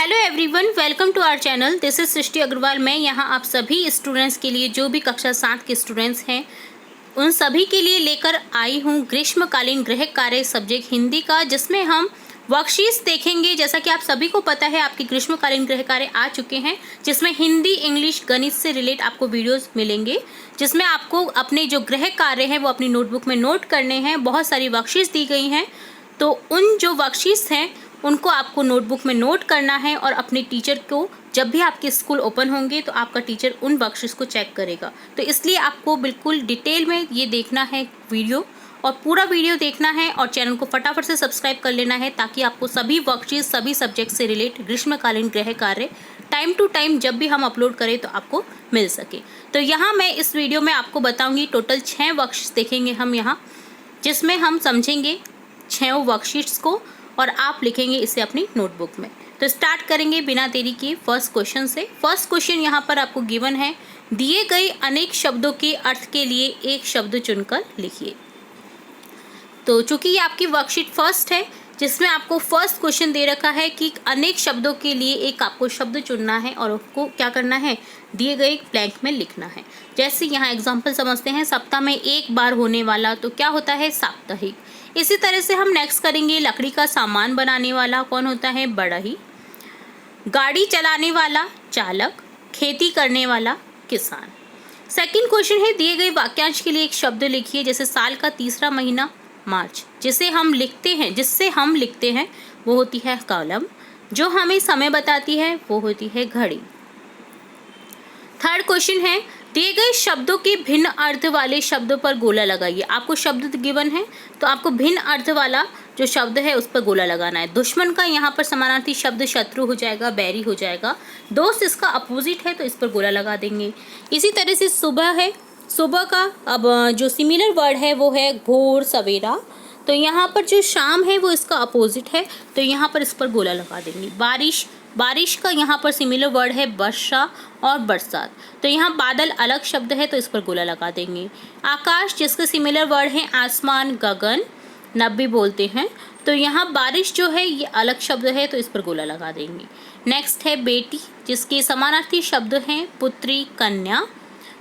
Hello everyone, welcome to our channel. This is Srishti Agrawal. मैं यहाँ आप सभी स्टूडेंट्स के लिए, जो भी कक्षा 7 के स्टूडेंट्स हैं, उन सभी के लिए लेकर आई हूँ ग्रीष्मकालीन गृह कार्य सब्जेक्ट हिंदी का, जिसमें हम वर्कशीट्स देखेंगे। जैसा कि आप सभी को पता है, आपके ग्रीष्मकालीन गृह कार्य आ चुके हैं, जिसमें हिंदी, इंग्लिश, गणित से रिलेट आपको वीडियोस मिलेंगे, जिसमें आपको अपने जो गृह कार्य हैं वो अपनी नोटबुक में नोट करने हैं। बहुत सारी वर्कशीट्स दी गई हैं, तो उन जो वर्कशीट्स हैं उनको आपको नोटबुक में नोट करना है और अपने टीचर को, जब भी आपके स्कूल ओपन होंगे तो आपका टीचर उन वर्कशीट्स को चेक करेगा। तो इसलिए आपको बिल्कुल डिटेल में ये देखना है वीडियो, और पूरा वीडियो देखना है, और चैनल को फटाफट से सब्सक्राइब कर लेना है, ताकि आपको सभी वर्कशीट्स, सभी सब्जेक्ट से रिलेट ग्रीष्मकालीन गृह कार्य टाइम टू टाइम जब भी हम अपलोड करें तो आपको मिल सके। तो यहाँ मैं इस वीडियो में आपको बताऊँगी, टोटल 6 वर्कशीट्स देखेंगे हम यहाँ, जिसमें हम समझेंगे 6 वर्कशीट्स को और आप लिखेंगे इसे अपनी नोटबुक में। तो स्टार्ट करेंगे बिना देरी किए फर्स्ट क्वेश्चन से। फर्स्ट क्वेश्चन यहाँ पर आपको गिवन है, दिए गए अनेक शब्दों के अर्थ के लिए एक शब्द चुनकर लिखिए। तो चूंकि ये आपकी वर्कशीट फर्स्ट है, जिसमें आपको फर्स्ट क्वेश्चन दे रखा है कि अनेक शब्दों के लिए एक आपको शब्द चुनना है और उसको क्या करना है, दिए गए ब्लैंक में लिखना है। जैसे यहाँ एग्जाम्पल समझते हैं, सप्ताह में एक बार होने वाला, तो क्या होता है, साप्ताहिक। इसी तरह से हम नेक्स्ट करेंगे, लकड़ी का सामान बनाने वाला कौन होता है, बढ़ई। गाड़ी चलाने वाला, चालक। खेती करने वाला, किसान। सेकंड क्वेश्चन है, दिए गए वाक्यांश के लिए एक शब्द लिखिए। जैसे साल का तीसरा महीना मार्च, जिससे हम लिखते हैं वो होती है कलम। जो हमें समय बताती है वो होती है घड़ी। थर्ड क्वेश्चन है, दिए गए शब्दों के भिन्न अर्थ वाले शब्दों पर गोला लगाइए। आपको शब्द गिवन है, तो आपको भिन्न अर्थ वाला जो शब्द है उस पर गोला लगाना है। दुश्मन का यहाँ पर समानार्थी शब्द शत्रु हो जाएगा, बैरी हो जाएगा। दोस्त इसका अपोजिट है, तो इस पर गोला लगा देंगे। इसी तरह से सुबह है, सुबह का अब जो सिमिलर वर्ड है वो है भोर, सवेरा। तो यहाँ पर जो शाम है वो इसका अपोजिट है, तो यहाँ पर इस पर गोला लगा देंगे। बारिश, बारिश का यहाँ पर सिमिलर वर्ड है वर्षा और बरसात। तो यहाँ बादल अलग शब्द है, तो इस पर गोला लगा देंगे। आकाश, जिसके सिमिलर वर्ड है आसमान, गगन, नब्बी बोलते हैं, तो यहाँ बारिश जो है ये अलग शब्द है, तो इस पर गोला लगा देंगे। नेक्स्ट है बेटी, जिसके समानार्थी शब्द हैं पुत्री, कन्या।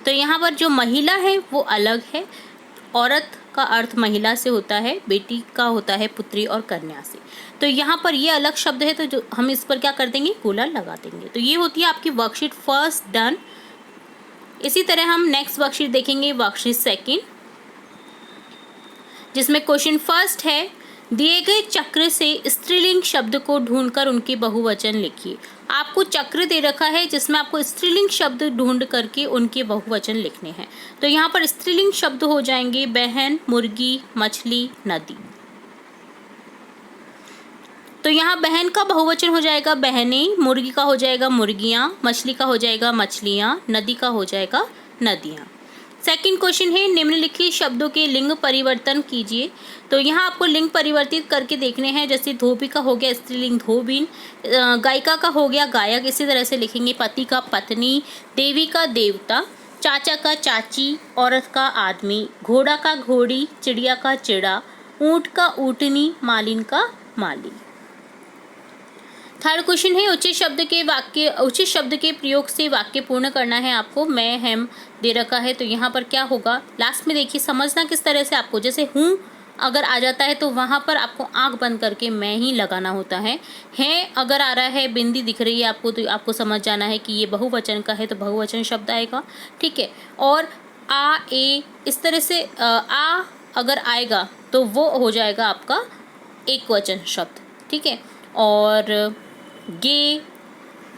तो यहाँ पर जो महिला है वो अलग है, औरत का अर्थ महिला से होता है, बेटी का होता है पुत्री और कन्या से। तो यहाँ पर ये अलग शब्द है, तो जो हम इस पर क्या कर देंगे, गोला लगा देंगे। तो ये होती है आपकी वर्कशीट फर्स्ट डन। इसी तरह हम नेक्स्ट वर्कशीट देखेंगे, वर्कशीट सेकंड, जिसमें क्वेश्चन फर्स्ट है, दिए गए चक्र से स्त्रीलिंग शब्द को ढूंढकर उनके बहुवचन लिखिए। आपको चक्र दे रखा है, जिसमें आपको स्त्रीलिंग शब्द ढूंढ करके उनके बहुवचन लिखने हैं। तो यहाँ पर स्त्रीलिंग शब्द हो जाएंगे बहन, मुर्गी, मछली, नदी। तो यहाँ बहन का बहुवचन हो जाएगा बहनें, मुर्गी का हो जाएगा मुर्गियाँ, मछली का हो जाएगा मछलियाँ, नदी का हो जाएगा नदियाँ। सेकंड क्वेश्चन है, निम्नलिखित शब्दों के लिंग परिवर्तन कीजिए। तो यहाँ आपको लिंग परिवर्तित करके देखने हैं। जैसे धोबी का हो गया स्त्रीलिंग धोबिन, गायिका का हो गया गायक, इसी तरह से लिखेंगे। पति का पत्नी, देवी का देवता, चाचा का चाची, औरत का आदमी, घोड़ा का घोड़ी, चिड़िया का चिड़ा, ऊँट का ऊँटनी, मालिन का माली। थर्ड क्वेश्चन है, उचित शब्द के प्रयोग से वाक्य पूर्ण करना है आपको। मैं, हम दे रखा है, तो यहाँ पर क्या होगा, लास्ट में देखिए समझना किस तरह से आपको। जैसे हूँ अगर आ जाता है तो वहाँ पर आपको आंख बंद करके मैं ही लगाना होता है अगर आ रहा है, बिंदी दिख रही है आपको, तो आपको समझ जाना है कि ये बहुवचन का है, तो बहुवचन शब्द आएगा, ठीक है। और आ, ए, इस तरह से आ अगर आएगा तो वो हो जाएगा आपका एक वचन शब्द, ठीक है। और गे,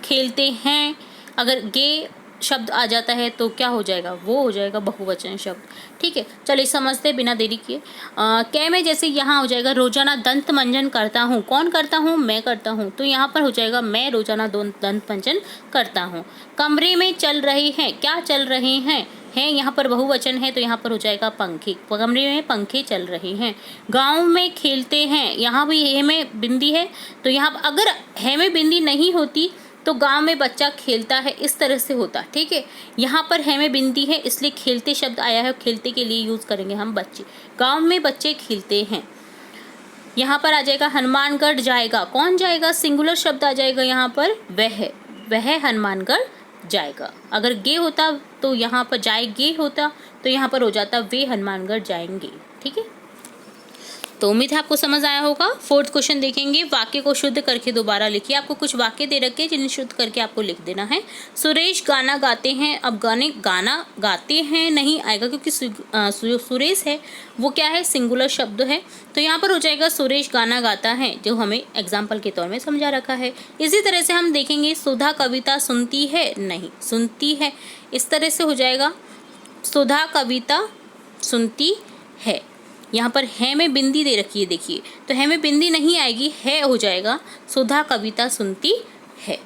खेलते हैं, अगर गे शब्द आ जाता है तो क्या हो जाएगा, वो हो जाएगा बहुवचन शब्द, ठीक है। चलिए समझते हैं बिना देरी किए। कै में जैसे यहाँ हो जाएगा रोजाना दंत मंजन करता हूँ। कौन करता हूँ, मैं करता हूँ, तो यहाँ पर हो जाएगा मैं रोजाना दंत मंजन करता हूँ। कमरे में चल रहे हैं, क्या चल रहे हैं यहाँ पर बहुवचन है, तो यहाँ पर हो जाएगा पंखे, कमरे में पंखे चल रहे हैं। गांव में खेलते हैं, यहाँ भी है में बिंदी है, तो यहाँ अगर है में बिंदी नहीं होती तो गांव में बच्चा खेलता है, इस तरह से होता, ठीक है। यहाँ पर है में बिंदी है, इसलिए खेलते शब्द आया है, खेलते के लिए यूज़ करेंगे हम बच्चे। गांव में बच्चे खेलते हैं। यहाँ पर आ जाएगा हनुमानगढ़ जाएगा, कौन जाएगा, सिंगुलर शब्द आ जाएगा यहाँ पर, वह हनुमानगढ़ जाएगा। अगर गे होता तो यहाँ पर जाएंगे होता, तो यहाँ पर हो जाता वे हनुमानगढ़ जाएंगे। ठीक है, तो उम्मीद है आपको समझ आया होगा। फोर्थ क्वेश्चन देखेंगे, वाक्य को शुद्ध करके दोबारा लिखिए। आपको कुछ वाक्य दे रखे हैं जिन्हें शुद्ध करके आपको लिख देना है। सुरेश गाना गाते हैं, अब गाना गाते हैं नहीं आएगा क्योंकि सुरेश है वो क्या है, सिंगुलर शब्द है, तो यहाँ पर हो जाएगा सुरेश गाना गाता है, जो हमें एग्जाम्पल के तौर में समझा रखा है। इसी तरह से हम देखेंगे सुधा कविता सुनती है नहीं, सुनती है, इस तरह से हो जाएगा सुधा कविता सुनती है। यहाँ पर है में बिंदी दे रखी है, देखिए, तो है में बिंदी नहीं आएगी, है हो जाएगा सुधा कविता सुनती है।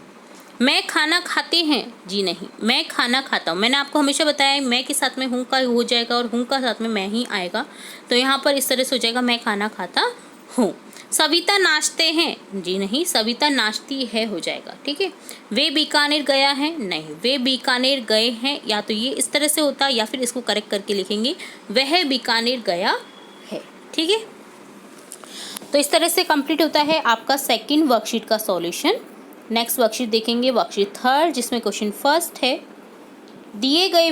मैं खाना खाते हैं जी नहीं, मैं खाना खाता हूँ। मैंने आपको हमेशा बताया है मैं के साथ में हूँ का हो जाएगा और हूँ का साथ में मैं ही आएगा, तो यहाँ पर इस तरह से हो जाएगा मैं खाना खाता हूँ। सविता नाचते हैं जी नहीं, सविता नाचती है हो जाएगा। ठीक है, वे बीकानेर गया है नहीं, वे बीकानेर गए हैं, या तो ये इस तरह से होता या फिर इसको करेक्ट करके लिखेंगे वह बीकानेर गया है। ठीक है, तो इस तरह से कंप्लीट होता है आपका सेकंड वर्कशीट का सॉल्यूशन। नेक्स्ट वर्कशीट देखेंगे, वर्कशीट थर्ड, जिसमें क्वेश्चन फर्स्ट है, दिए गए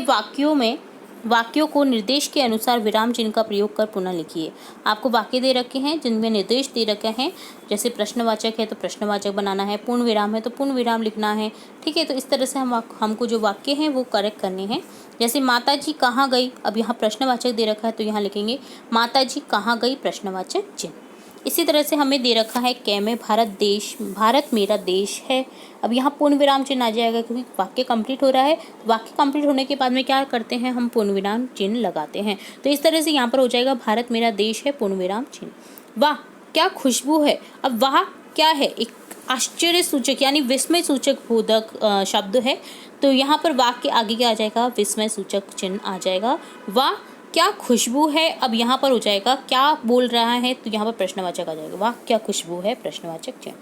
वाक्यों को निर्देश के अनुसार विराम चिन्ह का प्रयोग कर पुनः लिखिए। आपको वाक्य दे रखे हैं जिनमें निर्देश दे रखे हैं, जैसे प्रश्नवाचक है तो प्रश्नवाचक बनाना है, पूर्ण विराम है तो पूर्ण विराम लिखना है। ठीक है, तो इस तरह से हमको जो वाक्य हैं वो करेक्ट करने हैं। जैसे माता जी कहाँ गई, अब यहाँ प्रश्नवाचक दे रखा है तो यहाँ लिखेंगे माता जी कहाँ गई, प्रश्नवाचक चिन्ह। इसी तरह से हमें दे रखा है कै में भारत मेरा देश है, अब यहाँ पूर्ण विराम चिन्ह आ जाएगा क्योंकि वाक्य कंप्लीट हो रहा है। वाक्य कंप्लीट होने के बाद में क्या करते हैं, हम पूर्ण विराम चिन्ह लगाते हैं, तो इस तरह से यहाँ पर हो जाएगा भारत मेरा देश है, पूर्ण विराम चिन्ह। वाह क्या खुशबू है, अब वाह क्या है, एक आश्चर्य सूचक यानी विस्मय सूचक बोधक शब्द है, तो यहाँ पर वाह के आगे क्या आ जाएगा, विस्मय सूचक चिन्ह आ जाएगा। वाह क्या खुशबू है, अब यहाँ पर हो जाएगा क्या बोल रहा है, तो यहाँ पर प्रश्नवाचक आ जाएगा, वाह क्या खुशबू है, प्रश्नवाचक चिन्ह।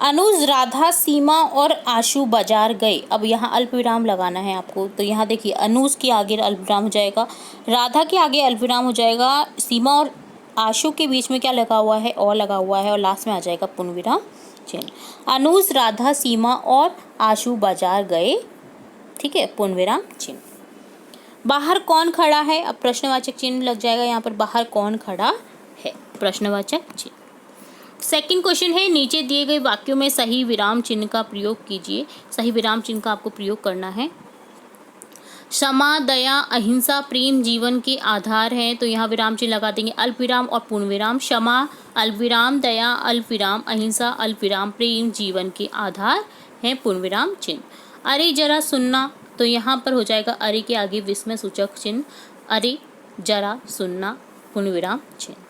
अनुज, राधा, सीमा और आशु बाजार गए, अब यहाँ अल्प विराम लगाना है आपको, तो यहाँ देखिए अनुज के आगे अल्प विराम हो जाएगा, राधा के आगे अल्प विराम हो जाएगा, सीमा और आशु के बीच में क्या लगा हुआ है, और लगा हुआ है, और लास्ट में आ जाएगा पूर्ण विराम चिन्ह। अनुज, राधा, सीमा और आशु बाजार गए, ठीक है, पूर्ण विराम चिन्ह। बाहर कौन खड़ा है, अब प्रश्नवाचक चिन्ह लग जाएगा यहाँ पर, बाहर कौन खड़ा है, प्रश्नवाचक चिन्ह। सेकंड क्वेश्चन है, नीचे दिए गए वाक्यों में सही विराम चिन्ह का प्रयोग कीजिए। सही विराम चिन्ह का आपको प्रयोग करना है। क्षमा, दया, अहिंसा, प्रेम जीवन के आधार हैं, तो यहाँ विराम चिन्ह लगा देंगे अल्प विराम और पूर्ण विराम। क्षमा अल्प विराम, दया अल्प विराम, अहिंसा अल्प विराम, प्रेम जीवन के आधार हैं, पूर्ण विराम चिन्ह। अरे जरा सुनना, तो यहाँ पर हो जाएगा अरे के आगे विस्मय सूचक चिन्ह, अरे जरा सुनना, पूर्ण विराम चिन्ह।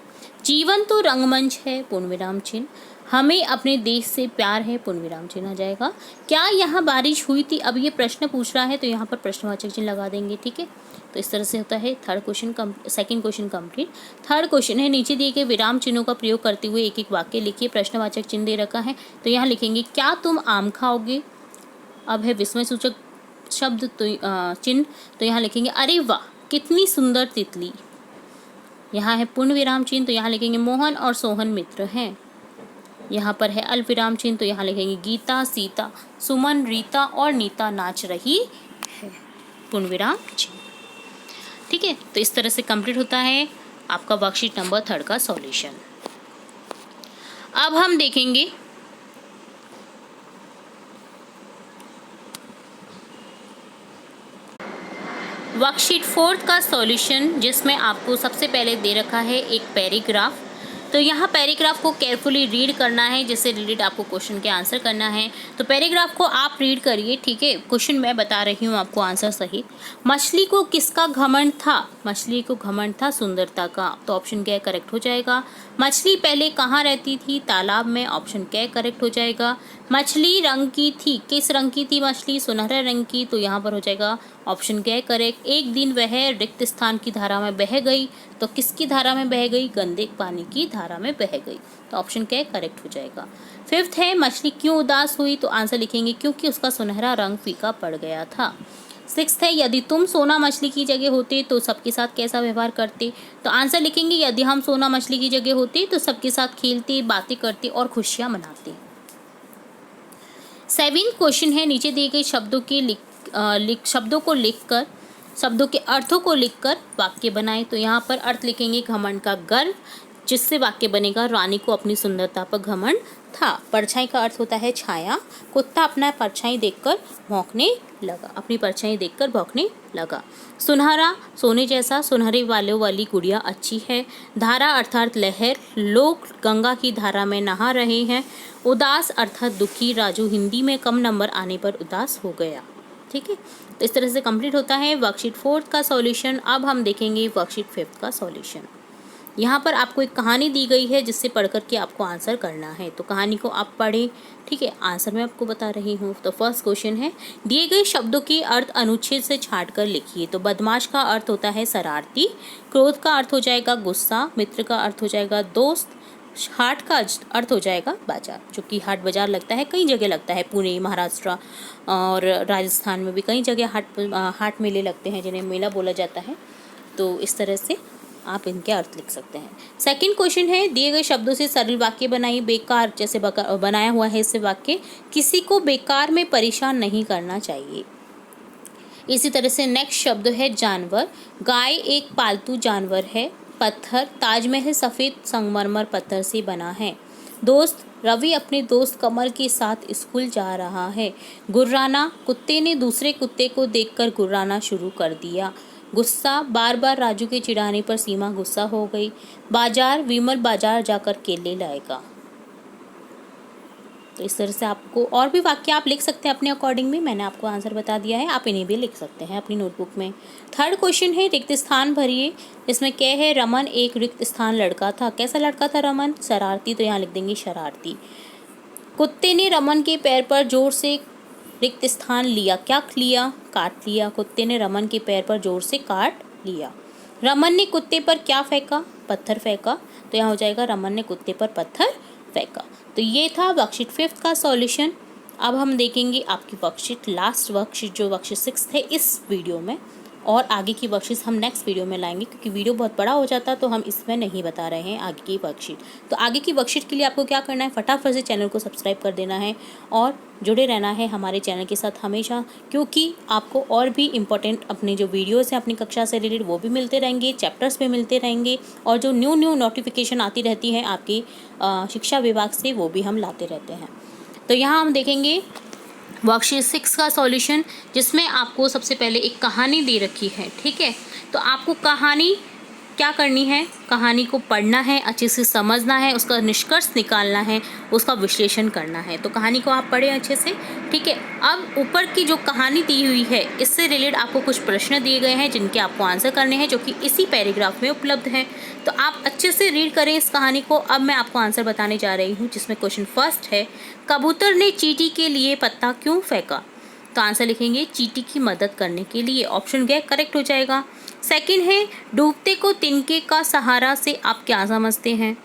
जीवन तो रंगमंच है, पूर्ण विराम चिन्ह। हमें अपने देश से प्यार है, पूर्ण विराम चिन्ह आ जाएगा। क्या यहाँ बारिश हुई थी, अब ये प्रश्न पूछ रहा है तो यहाँ पर प्रश्नवाचक चिन्ह लगा देंगे। ठीक है, तो इस तरह से होता है second question complete. Third question है, नीचे दिए गए विराम चिन्हों का प्रयोग करते हुए एक एक वाक्य लिखिए। प्रश्नवाचक चिन्ह दे रखा है तो यहाँ लिखेंगे क्या तुम आम खाओगे, अब है विस्मय सूचक शब्द तो चिन्ह, तो यहाँ लिखेंगे अरे वाह कितनी सुंदर तितली। यहाँ है पूर्ण विराम चिन्ह, तो यहाँ लिखेंगे मोहन और सोहन मित्र हैं। यहाँ पर है अल्प विराम चिन्ह, तो यहाँ लिखेंगे गीता, सीता, सुमन, रीता और नीता नाच रही है, पूर्ण विराम चिन्ह। ठीक है, तो इस तरह से कंप्लीट होता है आपका वर्कशीट नंबर 3 का सॉल्यूशन। अब हम देखेंगे वर्कशीट 4 का सॉल्यूशन, जिसमें आपको सबसे पहले दे रखा है एक पैराग्राफ। तो यहाँ पैराग्राफ को केयरफुली रीड करना है, जिससे रिलेटेड आपको क्वेश्चन के आंसर करना है। तो पैराग्राफ को आप रीड करिए, ठीक है, क्वेश्चन मैं बता रही हूँ आपको आंसर सहित। मछली को किसका घमंड था, मछली को घमंड था सुंदरता का, तो ऑप्शन क्या करेक्ट हो जाएगा। मछली पहले कहाँ रहती थी, तालाब में, ऑप्शन क्या करेक्ट हो जाएगा। मछली रंग की थी, किस रंग की थी मछली, सुनहरा रंग की, तो यहाँ पर हो जाएगा ऑप्शन क्या है करेक्ट। एक दिन वह रिक्त स्थान की धारा में बह गई, तो किसकी धारा में बह गई, गंदे पानी की धारा में बह गई, तो ऑप्शन क्या है करेक्ट हो जाएगा। फिफ्थ है मछली क्यों उदास हुई, तो आंसर लिखेंगे क्योंकि उसका सुनहरा रंग फीका पड़ गया था। सिक्स्थ है, यदि तुम सोना मछली की जगह होते तो सबके साथ कैसा व्यवहार करते। तो आंसर लिखेंगे यदि हम सोना मछली की जगह होते तो सबके साथ खेलते, बातें करते और खुशियां मनाते। सेवेंथ क्वेश्चन है, नीचे दिए गए शब्दों को लिखकर, शब्दों के अर्थों को लिखकर वाक्य बनाएं। तो यहाँ पर अर्थ लिखेंगे घमंड का गर्व, जिससे वाक्य बनेगा रानी को अपनी सुंदरता पर घमंड था। परछाई का अर्थ होता है छाया, कुत्ता अपना परछाई देखकर भौंकने लगा, अपनी परछाई देखकर भौंकने लगा। सुनहरा, सोने जैसा, सुनहरे वालों वाली गुड़िया अच्छी है। धारा अर्थात लहर, लोग गंगा की धारा में नहा रहे हैं। उदास अर्थात दुखी, राजू हिंदी में कम नंबर आने पर उदास हो गया। ठीक है, तो इस तरह से कंप्लीट होता है वर्कशीट 4 का सॉल्यूशन। अब हम देखेंगे वर्कशीट 5 का सॉल्यूशन। यहाँ पर आपको एक कहानी दी गई है जिससे पढ़ करके आपको आंसर करना है। तो कहानी को आप पढ़ें, ठीक है, आंसर मैं आपको बता रही हूँ। तो फर्स्ट क्वेश्चन है, दिए गए शब्दों के अर्थ अनुच्छेद से छांट कर लिखिए। तो बदमाश का अर्थ होता है शरारती, क्रोध का अर्थ हो जाएगा गुस्सा, मित्र का अर्थ हो जाएगा दोस्त, हाट का अर्थ हो जाएगा बाजार, जो कि हाट बाजार लगता है, कई जगह लगता है, पुणे, महाराष्ट्र और राजस्थान में भी कई जगह हाट मेले लगते हैं जिन्हें मेला बोला जाता है। तो इस तरह से आप इनके अर्थ लिख सकते हैं। सेकंड क्वेश्चन है, दिए गए शब्दों से सरल वाक्य बनाइए। बेकार जैसे बनाया हुआ है इससे वाक्य, किसी को बेकार में परेशान नहीं करना चाहिए। इसी तरह से नेक्स्ट शब्द है जानवर, गाय एक पालतू जानवर है। पत्थर, ताजमहल सफ़ेद संगमरमर पत्थर से बना है। दोस्त, रवि अपने दोस्त कमल के साथ स्कूल जा रहा है। गुर्राना, कुत्ते ने दूसरे कुत्ते को देखकर गुर्राना शुरू कर दिया। गुस्सा, बार बार राजू के चिढ़ाने पर सीमा गुस्सा हो गई। बाजार, विमल बाजार जाकर केले लाएगा। तो इस तरह से आपको और भी वाक्य आप लिख सकते हैं अपने अकॉर्डिंग में, मैंने आपको आंसर बता दिया है, आप इन्हें भी लिख सकते हैं अपनी नोटबुक में। थर्ड क्वेश्चन है, रिक्त स्थान भरिए। इसमें क्या है, रमन एक रिक्त स्थान लड़का था। कैसा लड़का था रमन? शरारती, तो यहाँ लिख देंगे शरारती। कुत्ते ने रमन के पैर पर जोर से रिक्त स्थान लिया। क्या लिया? काट लिया। कुत्ते ने रमन के पैर पर जोर से काट लिया। रमन ने कुत्ते पर क्या फेंका? पत्थर फेंका। तो यहाँ हो जाएगा रमन ने कुत्ते पर पत्थर फेंका। तो ये था वर्कशीट 5 का सॉल्यूशन। अब हम देखेंगे आपकी वर्कशीट, लास्ट वर्कशीट जो वर्कशीट 6 है इस वीडियो में, और आगे की वर्कशीट हम नेक्स्ट वीडियो में लाएंगे क्योंकि वीडियो बहुत बड़ा हो जाता है तो हम इसमें नहीं बता रहे हैं आगे की वर्कशीट। तो आगे की वर्कशीट के लिए आपको क्या करना है, फटाफट से चैनल को सब्सक्राइब कर देना है और जुड़े रहना है हमारे चैनल के साथ हमेशा, क्योंकि आपको और भी इम्पोर्टेंट अपने जो वीडियोज़ हैं अपनी कक्षा से रिलेटेड वो भी मिलते रहेंगे, चैप्टर्स भी मिलते रहेंगे, और जो न्यू नोटिफिकेशन आती रहती है आपकी शिक्षा विभाग से वो भी हम लाते रहते हैं। तो यहाँ हम देखेंगे वर्कशीट 6 का सॉल्यूशन, जिसमें आपको सबसे पहले एक कहानी दे रखी है। ठीक है, तो आपको कहानी क्या करनी है, कहानी को पढ़ना है, अच्छे से समझना है, उसका निष्कर्ष निकालना है, उसका विश्लेषण करना है। तो कहानी को आप पढ़ें अच्छे से। ठीक है, अब ऊपर की जो कहानी दी हुई है इससे रिलेटेड आपको कुछ प्रश्न दिए गए हैं जिनके आपको आंसर करने हैं, जो कि इसी पैराग्राफ में उपलब्ध हैं। तो आप अच्छे से रीड करें इस कहानी को। अब मैं आपको आंसर बताने जा रही हूँ, जिसमें क्वेश्चन फर्स्ट है, कबूतर ने चींटी के लिए पत्ता क्यों फेंका? तो आंसर लिखेंगे चींटी की मदद करने के लिए। ऑप्शन ग करेक्ट हो जाएगा। सेकंड है, डूबते को तिनके का सहारा से आप क्या समझते हैं?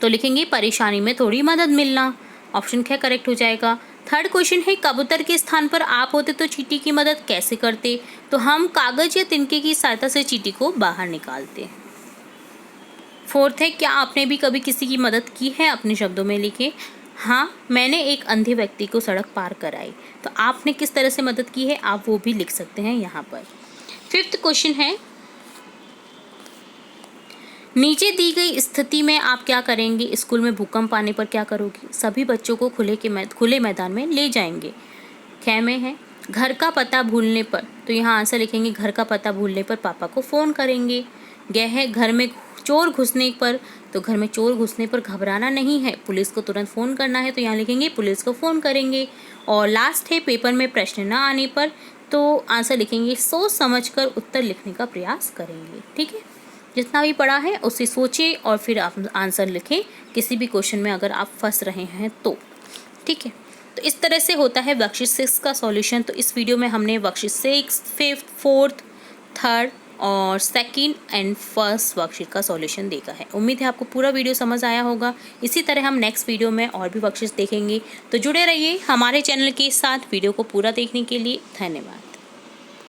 तो लिखेंगे परेशानी में थोड़ी मदद मिलना। ऑप्शन ख करेक्ट हो जाएगा। थर्ड क्वेश्चन है, कबूतर के स्थान पर आप होते तो चींटी की मदद कैसे करते? तो हम कागज या तिनके की सहायता से चींटी को बाहर निकालते। फोर्थ है, क्या आपने भी कभी किसी की मदद की है? अपने शब्दों में लिखें। हाँ, मैंने एक अंधे व्यक्ति को सड़क पार कराई। तो आपने किस तरह से मदद की है आप वो भी लिख सकते हैं यहाँ पर। फिफ्थ क्वेश्चन है, नीचे दी गई स्थिति में आप क्या करेंगे? स्कूल में भूकंप आने पर क्या करोगे? सभी बच्चों को खुले मैदान में ले जाएंगे। ख में है, घर का पता भूलने पर, तो यहाँ आंसर लिखेंगे घर का पता भूलने पर पापा को फ़ोन करेंगे। ग है, घर में चोर घुसने पर, तो घर में चोर घुसने पर घबराना नहीं है, पुलिस को तुरंत फ़ोन करना है, तो यहाँ लिखेंगे पुलिस को फ़ोन करेंगे। और लास्ट है, पेपर में प्रश्न न आने पर, तो आंसर लिखेंगे सोच समझकर उत्तर लिखने का प्रयास करेंगे। ठीक है, जितना भी पढ़ा है उसे सोचें और फिर आप आंसर लिखें किसी भी क्वेश्चन में अगर आप फंस रहे हैं तो। ठीक है, तो इस तरह से होता है वर्कशीट 6 का सॉल्यूशन। तो इस वीडियो में हमने वर्कशीट 6, 5th, 4th, 3rd और सेकंड एंड फर्स्ट वर्कशीट का सॉल्यूशन देगा है। उम्मीद है आपको पूरा वीडियो समझ आया होगा। इसी तरह हम नेक्स्ट वीडियो में और भी वर्कशीट्स देखेंगे, तो जुड़े रहिए हमारे चैनल के साथ। वीडियो को पूरा देखने के लिए धन्यवाद।